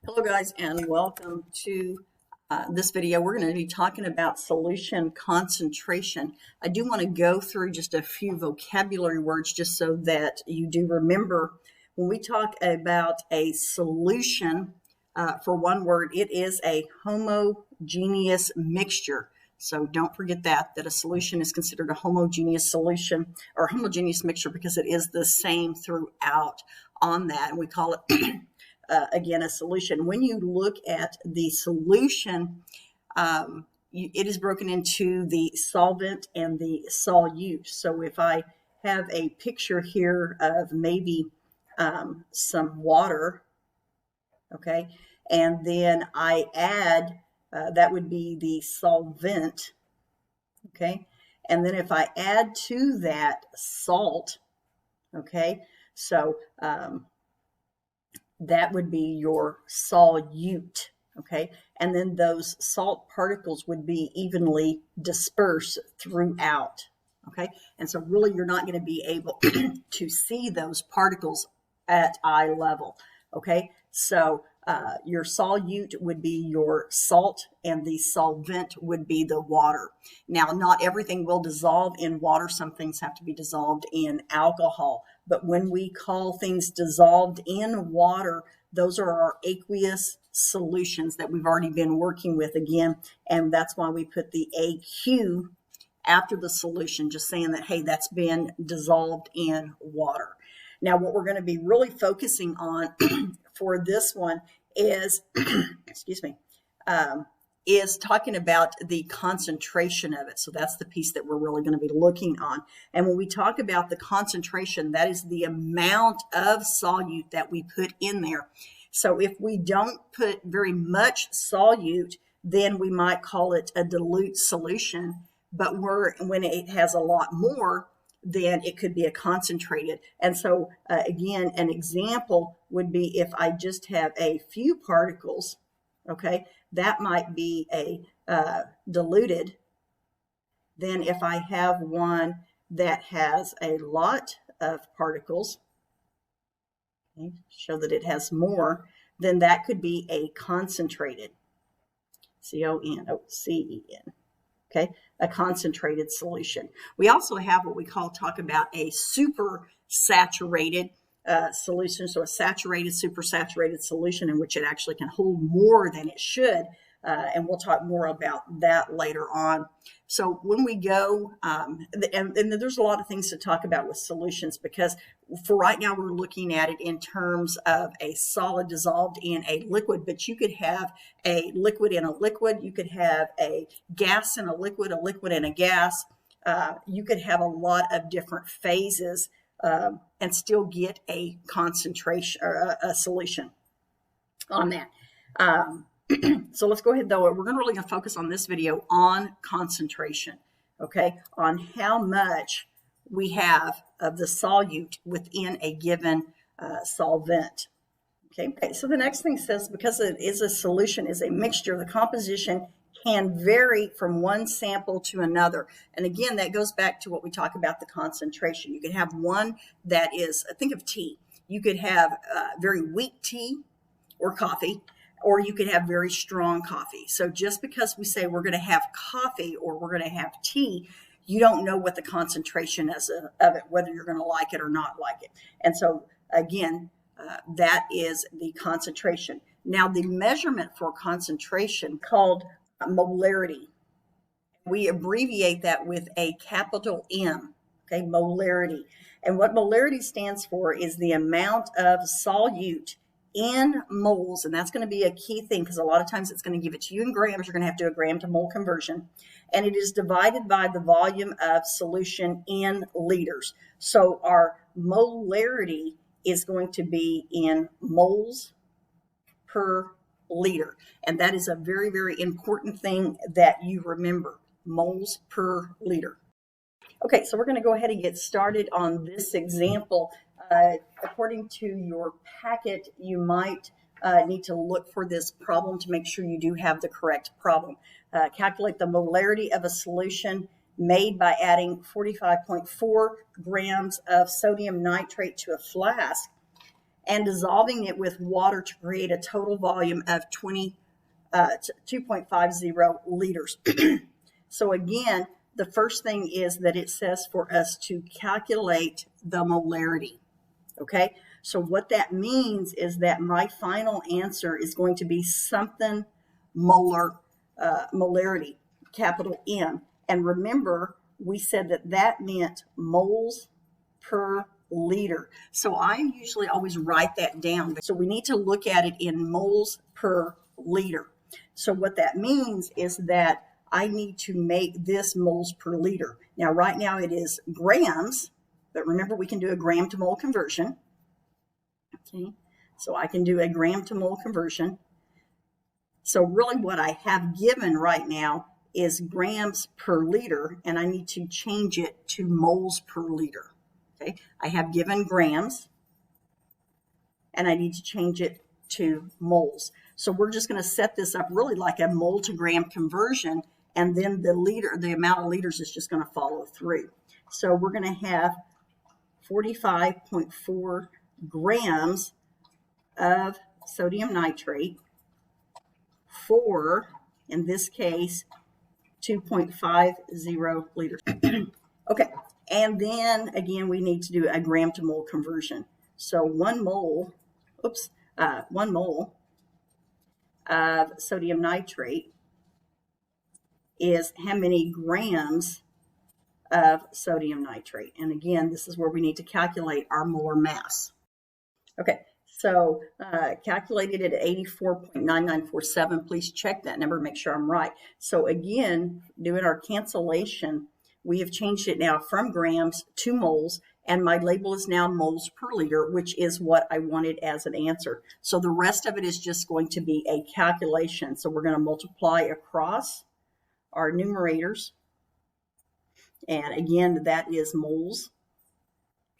Hello guys, and welcome to this video. We're going to be talking about solution concentration. I do want to go through just a few vocabulary words just so that you do remember when we talk about a solution. For one word, it is a homogeneous mixture. So don't forget that a solution is considered a homogeneous solution or homogeneous mixture because it is the same throughout on that. And we call it again, a solution. When you look at the solution, it is broken into the solvent and the solute. So if I have a picture here of maybe some water, okay, and then I add, that would be the solvent, okay, and then if I add to that salt, okay, so that would be your solute, okay? And then those salt particles would be evenly dispersed throughout, okay? And so really you're not going to be able to see those particles at eye level, okay? So your solute would be your salt and the solvent would be the water. Now, not everything will dissolve in water. Some things have to be dissolved in alcohol. But when we call things dissolved in water, those are our aqueous solutions that we've already been working with again. And that's why we put the AQ after the solution, just saying that, hey, that's been dissolved in water. Now, what we're going to be really focusing on for this one is, excuse me, is talking about the concentration of it. So that's the piece that we're really going to be looking on. And when we talk about the concentration, that is the amount of solute that we put in there. So if we don't put very much solute, then we might call it a dilute solution. But when it has a lot more, then it could be a concentrated. And so again, an example would be if I just have a few particles, okay, that might be a diluted. Then if I have one that has a lot of particles, okay, show that it has more, then that could be a concentrated, C-O-N-C-E-N. Okay, a concentrated solution. We also have what we talk about a super saturated solution. So a saturated, supersaturated solution in which it actually can hold more than it should. And we'll talk more about that later on. So when we go, and there's a lot of things to talk about with solutions because for right now we're looking at it in terms of a solid dissolved in a liquid, but you could have a liquid in a liquid, you could have a gas in a liquid in a gas, you could have a lot of different phases and still get a concentration or a solution on that. So let's go ahead though. We're really going to focus on this video on concentration, okay, on how much we have of the solute within a given solvent. Okay, so the next thing says because it is a solution, is a mixture, the composition can vary from one sample to another. And again, that goes back to what we talk about the concentration. You can have one that is, think of tea. You could have very weak tea or coffee, or you could have very strong coffee. So just because we say we're going to have coffee or we're going to have tea, you don't know what the concentration is of it, whether you're going to like it or not like it. And so again, that is the concentration. Now the measurement for concentration called molarity. We abbreviate that with a capital M, okay, molarity. And what molarity stands for is the amount of solute in moles, and that's going to be a key thing because a lot of times it's going to give it to you in grams. You're going to have to do a gram to mole conversion, and it is divided by the volume of solution in liters. So our molarity is going to be in moles per liter, and that is a very, very important thing that you remember, moles per liter. Okay, so we're going to go ahead and get started on this example. According to your packet, you might need to look for this problem to make sure you do have the correct problem. Calculate the molarity of a solution made by adding 45.4 grams of sodium nitrate to a flask and dissolving it with water to create a total volume of 2.50 liters. So again, the first thing is that it says for us to calculate the molarity. Okay, so what that means is that my final answer is going to be something molarity, capital M. And remember, we said that that meant moles per liter. So I usually always write that down. So we need to look at it in moles per liter. So what that means is that I need to make this moles per liter. Now, right now it is grams, but remember we can do a gram to mole conversion. Okay, so I can do a gram to mole conversion. So really what I have given right now is grams per liter, and I need to change it to moles per liter. Okay, I have given grams, and I need to change it to moles. So we're just going to set this up really like a mole to gram conversion, and then the amount of liters is just going to follow through. So we're going to have 45.4 grams of sodium nitrate for, in this case, 2.50 liters. Okay, and then again, we need to do a gram to mole conversion. So 1 mole of sodium nitrate is how many grams of sodium nitrate? And again, this is where we need to calculate our molar mass. Okay, so calculated at 84.9947. Please check that number, make sure I'm right. So again, doing our cancellation, we have changed it now from grams to moles, and my label is now moles per liter, which is what I wanted as an answer. So the rest of it is just going to be a calculation. So we're going to multiply across our numerators. And again, that is moles,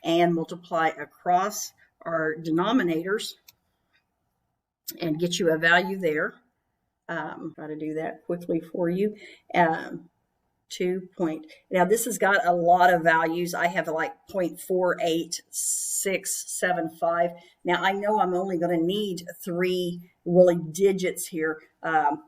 and multiply across our denominators and get you a value there. Try to do that quickly for you. 2 point. Now this has got a lot of values. I have like 0.48675. Now I know I'm only going to need 3 really digits here,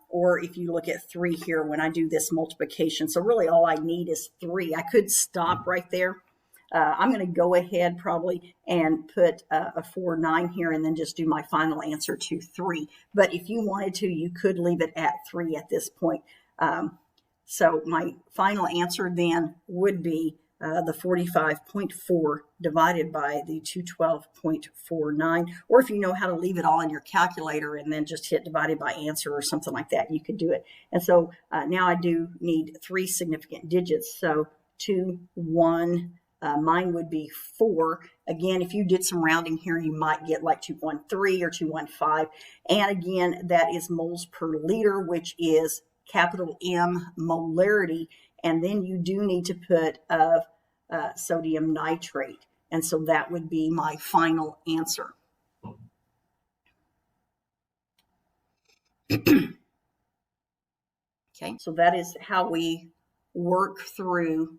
or if you look at 3 here when I do this multiplication. So really all I need is 3. I could stop right there. I'm going to go ahead probably and put a 4-9 here and then just do my final answer to 3. But if you wanted to, you could leave it at 3 at this point. So my final answer then would be the 45.4 divided by the 212.49. Or if you know how to leave it all in your calculator and then just hit divided by answer or something like that, you could do it. And so now I do need 3 significant digits. So 2, 1, mine would be 4. Again, if you did some rounding here, you might get like 213 or 215. And again, that is moles per liter, which is capital M molarity. And then you do need to put of sodium nitrate. And so that would be my final answer. Okay, so that is how we work through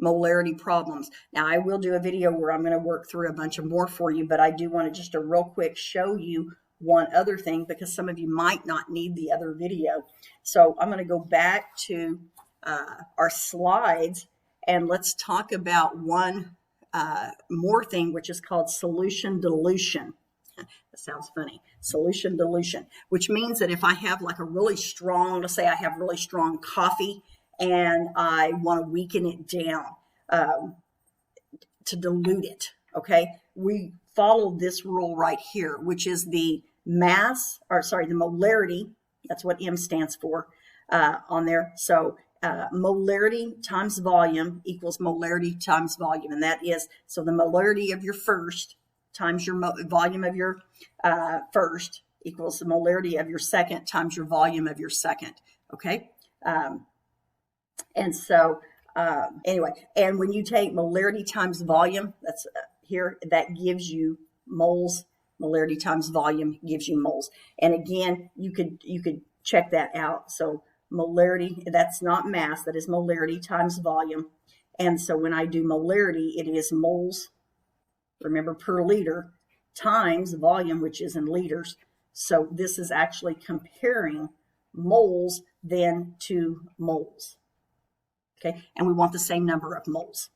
molarity problems. Now I will do a video where I'm going to work through a bunch of more for you, but I do want to just a real quick show you one other thing because some of you might not need the other video. So I'm going to go back to our slides and let's talk about one more thing, which is called solution dilution. That sounds funny. Solution dilution, which means that if I have like a really strong, let's say I have really strong coffee and I want to weaken it down to dilute it, okay? We follow this rule right here, which is the mass, or sorry, the molarity, that's what M stands for on there. So molarity times volume equals molarity times volume, and that is, so the molarity of your first times your volume of your first equals the molarity of your second times your volume of your second, okay? And so anyway, and when you take molarity times volume, that's here, that gives you moles. Molarity times volume gives you moles. And again, you could check that out. So molarity, that's not mass, that is molarity times volume. And so when I do molarity, it is moles, remember, per liter times volume, which is in liters. So this is actually comparing moles then to moles. Okay, and we want the same number of moles.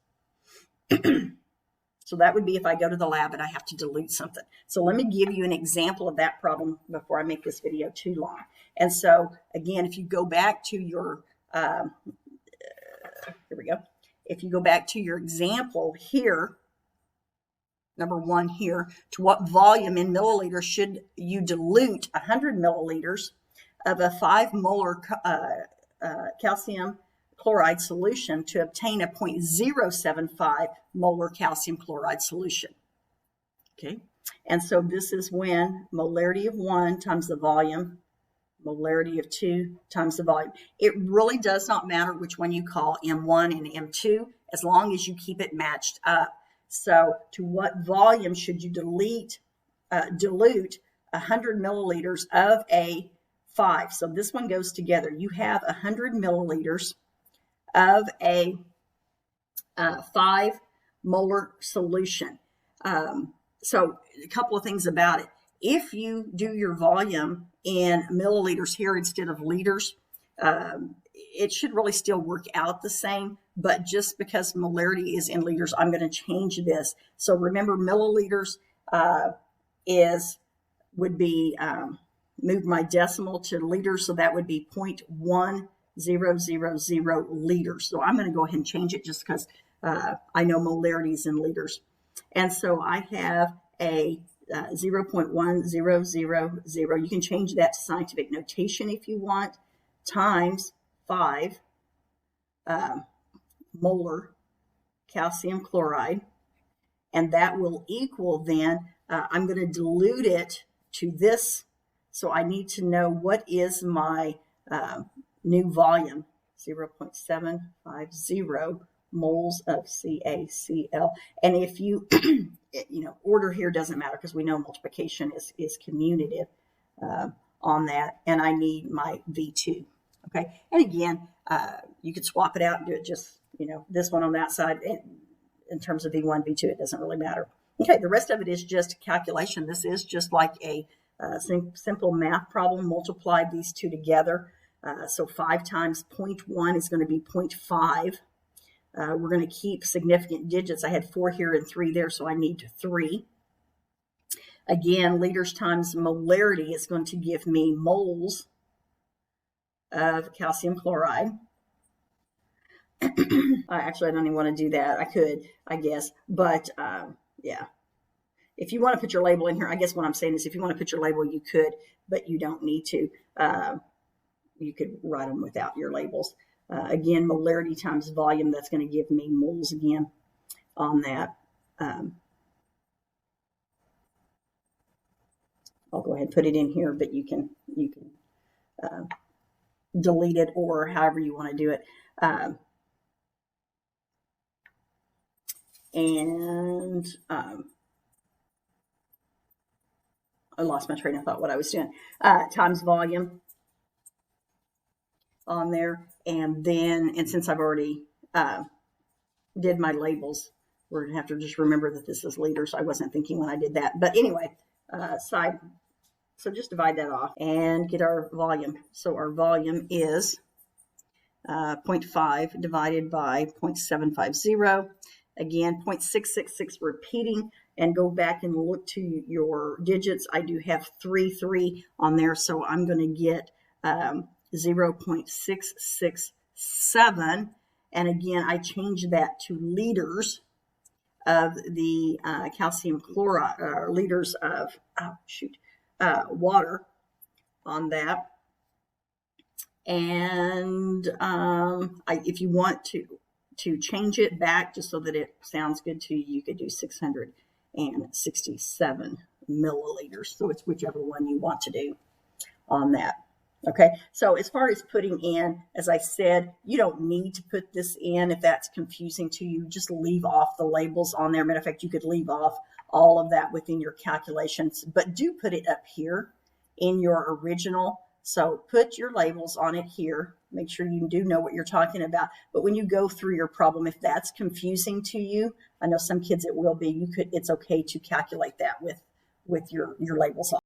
So that would be if I go to the lab and I have to dilute something. So let me give you an example of that problem before I make this video too long. And so again, if you go back to your, here we go. If you go back to your example here, number 1 here, to what volume in milliliters should you dilute 100 milliliters of a 5 molar calcium chloride solution to obtain a 0.075 molar calcium chloride solution. Okay, and so this is when molarity of 1 times the volume, molarity of 2 times the volume. It really does not matter which one you call M1 and M2, as long as you keep it matched up. So to what volume should you dilute 100 milliliters of a 5? So this one goes together. You have 100 milliliters of a 5 molar solution. So a couple of things about it. If you do your volume in milliliters here instead of liters, it should really still work out the same, but just because molarity is in liters, I'm going to change this. So remember, milliliters would be, move my decimal to liters, so that would be 0.1000 liters. So I'm going to go ahead and change it just because I know molarity is in liters. And so I have a 0.1000. You can change that to scientific notation if you want, times 5 molar calcium chloride. And that will equal then, I'm going to dilute it to this. So I need to know what is my new volume, 0.750 moles of CaCl. And if you, order here doesn't matter because we know multiplication is commutative on that. And I need my V2. Okay. And again, you could swap it out and do it just, this one on that side. In terms of V1, V2, it doesn't really matter. Okay. The rest of it is just calculation. This is just like a simple math problem. Multiply these two together. So 5 times 0.1 is going to be 0.5. We're going to keep significant digits. I had 4 here and 3 there, so I need 3. Again, liters times molarity is going to give me moles of calcium chloride. Actually, I don't even want to do that. I could, I guess, but yeah. If you want to put your label in here, I guess what I'm saying is if you want to put your label, you could, but you don't need to. You could write them without your labels. Again, molarity times volume, that's going to give me moles again on that. I'll go ahead and put it in here, but you can delete it or however you want to do it. I lost my train of thought what I was doing. Times volume on there. And since I've already did my labels, we're going to have to just remember that this is liters. I wasn't thinking when I did that. But anyway, so just divide that off and get our volume. So our volume is 0.5 divided by 0.750. Again, 0.666 repeating, and go back and look to your digits. I do have 3 on there, so I'm going to get 0.667. And again, I change that to liters of the calcium chloride, or liters of, water on that. And if you want to change it back just so that it sounds good to you, you could do 667 milliliters. So it's whichever one you want to do on that. Okay, so as far as putting in, as I said, you don't need to put this in if that's confusing to you. Just leave off the labels on there. Matter of fact, you could leave off all of that within your calculations, but do put it up here in your original. So put your labels on it here. Make sure you do know what you're talking about. But when you go through your problem, if that's confusing to you, I know some kids it will be, it's okay to calculate that with your labels on.